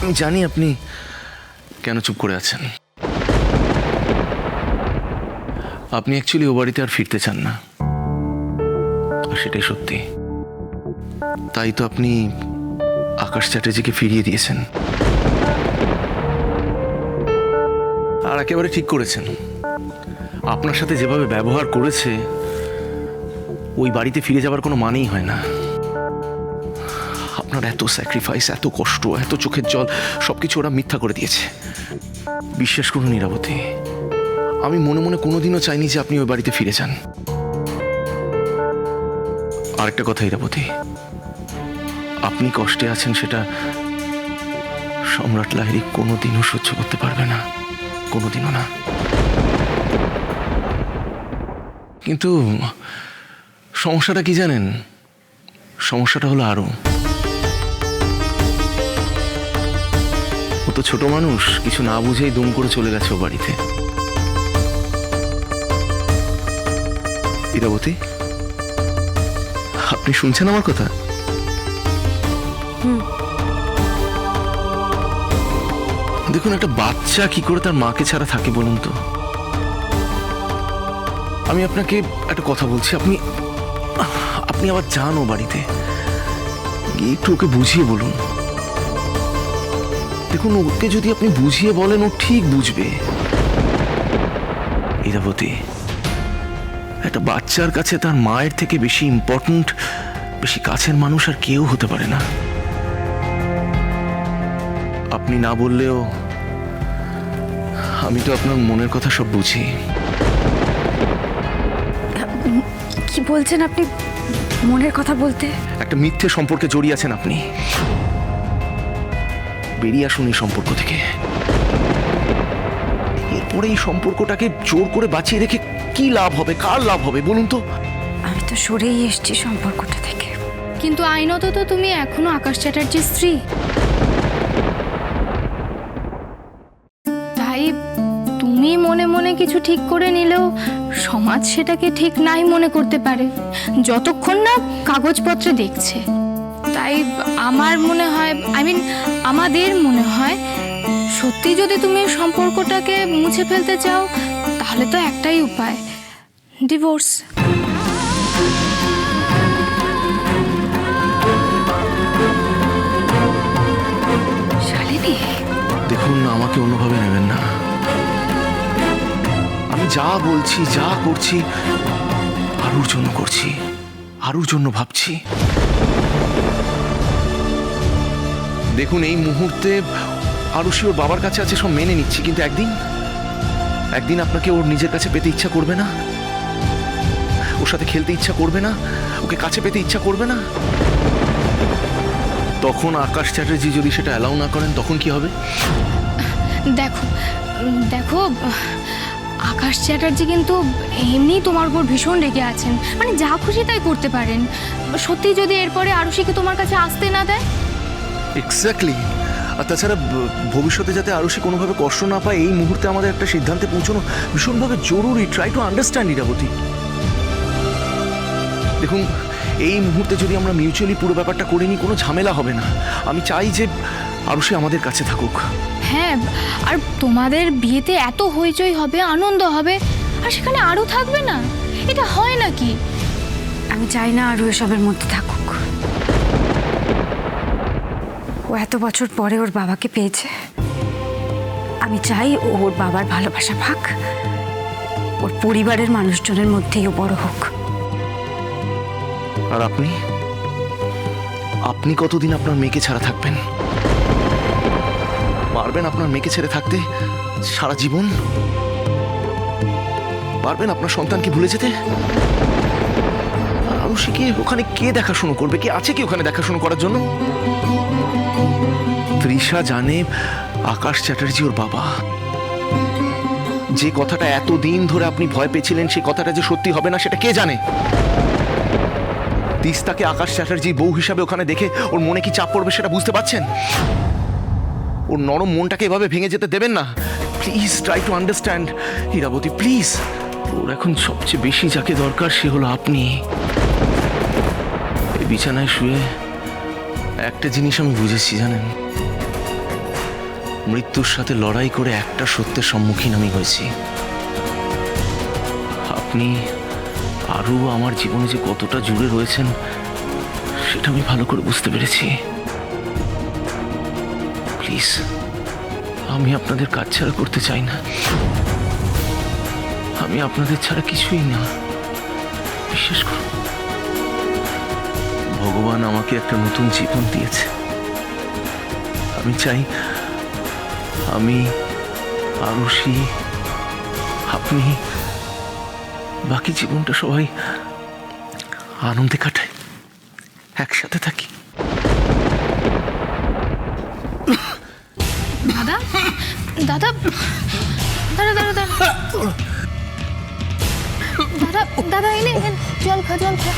আমি জানি আপনি কেন চুপ করে আছেন। আপনি অ্যাকচুয়ালি ও বাড়িতে আর ফিরতে চান না, আর সেটাই সত্যি। তাই তো আপনি আকাশ চ্যাটার্জিকে ফিরিয়ে দিয়েছেন। আর একেবারে ঠিক করেছেন। আপনার সাথে যেভাবে ব্যবহার করেছে, ওই বাড়িতে ফিরে যাবার কোনো মানেই হয় না। আপনার এত স্যাক্রিফাইস, এত কষ্ট, এত চোখের জল, সবকিছু ওরা মিথ্যা করে দিয়েছে। বিশ্বাস করুন ইরাবতী, আমি মনে মনে কোনোদিনও চাইনি যে আপনি ওই বাড়িতে ফিরে যান। আরেকটা কথা ইরাবতী, আপনি কষ্টে আছেন সেটা সম্রাট লাহিড়ী কোনোদিনও সহ্য করতে পারবে না, কোনোদিনও না। কিন্তু সমস্যাটা কি জানেন? সমস্যাটা হলো আরও। ও তো ছোট মানুষ, কিছু না বুঝেই দুম করে চলে গেছে ও বাড়িতে। ইরাবতী, আপনি শুনছেন আমার কথা? দেখুন, একটা বাচ্চা কি করে তার মাকে ছাড়া থাকে বলুন তো? আমি আপনাকে একটা কথা বলছি, আপনি আবার যান ও বাড়িতে গিয়ে একটু ওকে বুঝিয়ে বলুন। দেখুন, ওকে যদি আপনি বুঝিয়ে বলেন ও ঠিক বুঝবে। ইরাবতী, একটা বাচ্চার কাছে তার মায়ের থেকে বেশি ইম্পর্ট্যান্ট, বেশি কাছের মানুষ আর কেউ হতে পারে না। আপনি না বললেও আমি তো আপনার মনের কথা সব বুঝি। কি বলছেন আপনি? মনের কথা বলতে? একটা মিথ্যে সম্পর্কে জড়িয়ে আছেন আপনি। বেরিয়ে আসুন এই সম্পর্ক থেকে। এরপরে এই সম্পর্কটাকে জোর করে বাঁচিয়ে রেখে কি লাভ হবে, কার লাভ হবে বলুন তো? আমি তো সরেই এসেছি সম্পর্কটা থেকে। কিন্তু আইনত তো তুমি এখনো আকাশ চ্যাটার্জির স্ত্রী। তাই তুমি মনে মনে কিছু ঠিক করে নিলেও সমাজ সেটাকে ঠিক নাই মনে করতে পারে, যতক্ষণ না কাগজপত্রে দেখছে। তাই আমার মনে হয়, আমাদের মনে হয়, সত্যি যদি তুমি সম্পর্কটাকে মুছে ফেলতে চাও, তাহলে তো একটাই উপায়, ডিভোর্স। শালিনী, দেখুন, আমাকে অন্যভাবে নেবেন না। আমি যা বলছি, যা করছি, আরুর জন্য করছি, আরুর জন্য ভাবছি। দেখুন, এই মুহূর্তে আরুষি ওর বাবার কাছে আছে, সব মেনে নিচ্ছি, কিন্তু একদিন আপনাকে ওর নিজের কাছে পেতে ইচ্ছা করবে না? ওর সাথে খেলতে ইচ্ছা করবে না? ওকে কাছে পেতে ইচ্ছা করবে না? তখন আকাশ চ্যাটার্জি যদি সেটা অ্যালাউ না করেন, তখন কি হবে? দেখো দেখো আকাশ চ্যাটার্জি কিন্তু এমনি তোমার উপর ভীষণ রেগে আছেন, মানে যা খুশি তাই করতে পারেন। সত্যি যদি এরপরে আরুষিকে তোমার কাছে আসতে না দেয়? এক্স্যাক্টলি। আর তাছাড়া ভবিষ্যতে যাতে আরুষি কোনোভাবে কষ্ট না পায়, এই মুহূর্তে আমাদের একটা সিদ্ধান্তে পৌঁছানো ভীষণভাবে জরুরি। Try to understand Irabati. দেখুন, এই মুহূর্তে যদি আমরা মিউচুয়ালি পুরো ব্যাপারটা করে নিই, কোনো ঝামেলা হবে না। আমি চাই যে আরুষি আমাদের কাছে থাকুক। হ্যাঁ, আর তোমাদের বিয়েতে এত হইচই হবে, আনন্দ হবে, আর সেখানে আরও থাকবে না? এটা হয় নাকি? আমি চাই না আরও এসবের মধ্যে থাকুক। ও এত বছর পরে ওর বাবাকে পেয়েছে। আমি চাই ও ওর বাবার ভালোবাসা পাক, ওর পরিবারের মানুষজনের মধ্যেই ও বড় হোক। আর আপনি কতদিন আপনার মেয়েকে ছাড়া থাকবেন? পারবেন আপনার মেয়েকে ছেড়ে থাকতে সারা জীবন? পারবেন আপনার সন্তানকে ভুলে যেতে? আরুষিকে ওখানে কে দেখাশুনো করবে? কে আছে কি ওখানে দেখাশুনো করার জন্য? তৃষা জানে আকাশ চ্যাটার্জি ওর বাবা। যে কথাটা এতদিন ধরে আপনি ভয় পেয়েছিলেন, সেই কথাটা যে সত্যি হবে না, সেটা কে জানে? তিস্তাকে আকাশ চ্যাটার্জি বউ হিসাবে ওখানে দেখে ওর মনে কি চাপ পড়বে সেটা বুঝতে পারছেন? ওর নরম মনটাকে এভাবে ভেঙে যেতে দেবেন না। Please try to understand Irabati, please. ওর এখন সবচেয়ে বেশি যাকে দরকার সে হলো আপনি। এই বিছানায় শুয়ে একটা জিনিস আমি বুঝেছি জানেন, মৃত্যুর সাথে লড়াই করে একটা সত্যের সম্মুখীন আমি হয়েছি। আপনি আরও আমার জীবনে যে কতটা জুড়ে রয়েছেন সেটা আমি ভালো করে বুঝতে পেরেছি। প্লিজ, আমি আপনাদের কাজ ছাড়া করতে চাই না। আমি আপনাদের ছাড়া কিছুই না। বিশ্বাস করুন, ভগবান আমাকে একটা নতুন জীবন দিয়েছে। আমি চাই আমি, আরুষি, আপনি বাকি জীবনটা সবাই আনন্দে কাটাই, একসাথে থাকি। দাদা দাদা দাদা দাদা দাদা দাদা দাদা এনে জল খা, জল খা।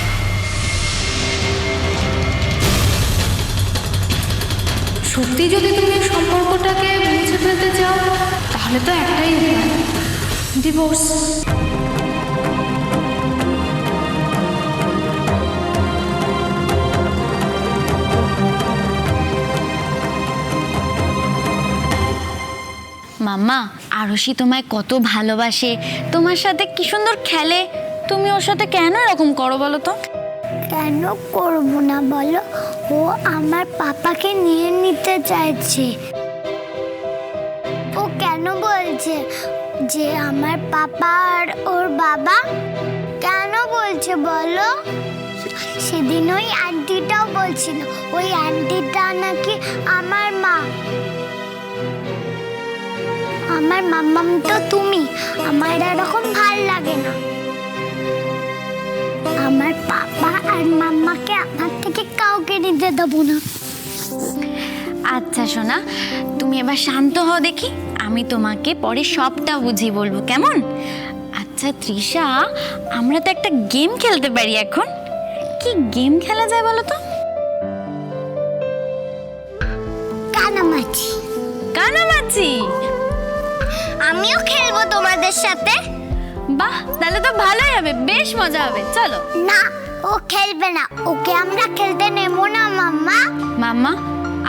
সত্যি যদি তুমি সম্পর্কটাকে মুছে ফেলতে চাও তাহলে তো একটাই উপায়, ডিভোর্স। মাম্মা, আরুষি তোমায় কত ভালোবাসে, তোমার সাথে কি সুন্দর খেলে, তুমি ওর সাথে কেন এরকম করো বলো তো? কেন করব না বলো? ও আমার পাপাকে নিয়ে নিতে চাইছে। ও কেন বলছে যে আমার পাপা আর ওর বাবা? কেন বলছে বলো? সেদিন ওই আন্টিটাও বলছিল ওই আন্টিটা নাকি আমার মা। আমার মাম্মাম তো তুমি, আমার এরকম ভাল লাগে না। আমার পাপা আর মাম্মাকে আমার থেকে কাউকে নিতে দেবো না। আচ্ছা সোনা, তুমি এবার শান্ত হও দেখি, আমি তোমাকে পরে সবটা বুঝিয়ে বলবো, কেমন? আচ্ছা তৃষা, আমরা তো একটা গেম খেলতে পারি এখন। কি গেম খেলা যায় বলো তো? কানামাছি। কানামাছি? আমিও খেলবো তোমাদের সাথে। বাহ, তাহলে তো ভালোই হবে, বেশ মজা হবে, চলো। না, ও খেলবে না, ওকে আমরা খেলতে নেবো না মাম্মা। মাম্মা,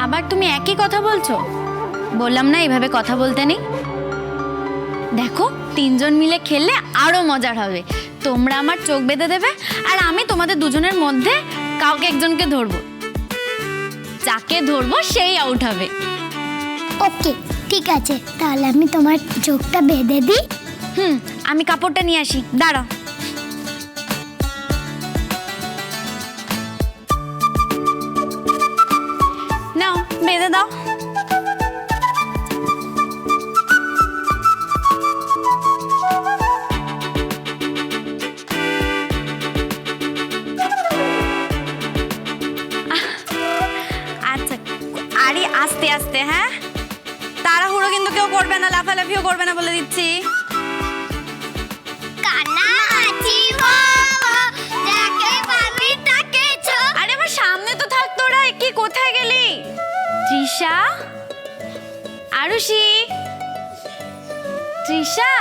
আবার তুমি একই কথা বলছো? বললাম না এভাবে কথা বলতে নেই। দেখো, তিনজন মিলে খেললে আরো মজার হবে। তোমরা আমার চোখ বেঁধে দেবে আর আমি তোমাদের দুজনের মধ্যে কাউকে একজনকে ধরবো। যাকে ধরবো সেই আউট হবে। ওকে, ঠিক আছে, তাহলে আমি তোমার চোখটা বেঁধে দিই। আমি কাপড়টা নিয়ে আসি, দাঁড়াও। নাও, বেঁধে দাও। আচ্ছা, আরে আস্তে আস্তে, হ্যাঁ? তাড়াহুড়ো কিন্তু কেউ করবে না, লাফালাফিও করবে না বলে দিচ্ছি। কানামাছি বাবা, যাকে পাবি তাকে ছো। আরে আমার সামনে তো থাক তোরা, কি কোথায় গেলি? তৃষা, আরুষি, তৃষা।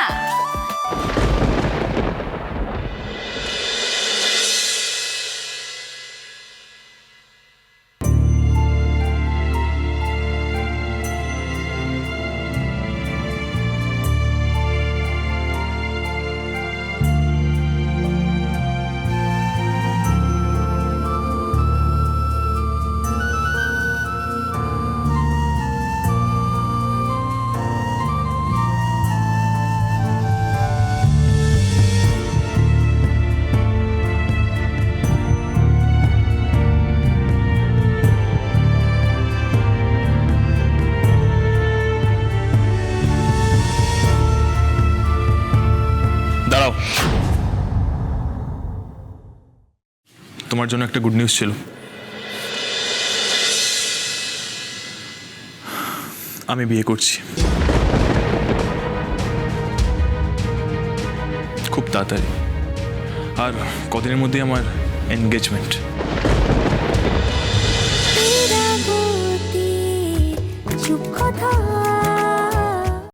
দাঁড়াও, তোমার জন্য একটা গুড নিউজ ছিল। আমি বিয়ে করছি, খুব তাড়াতাড়ি, আর কদিনের মধ্যে আমার এনগেজমেন্ট। চুপ কথা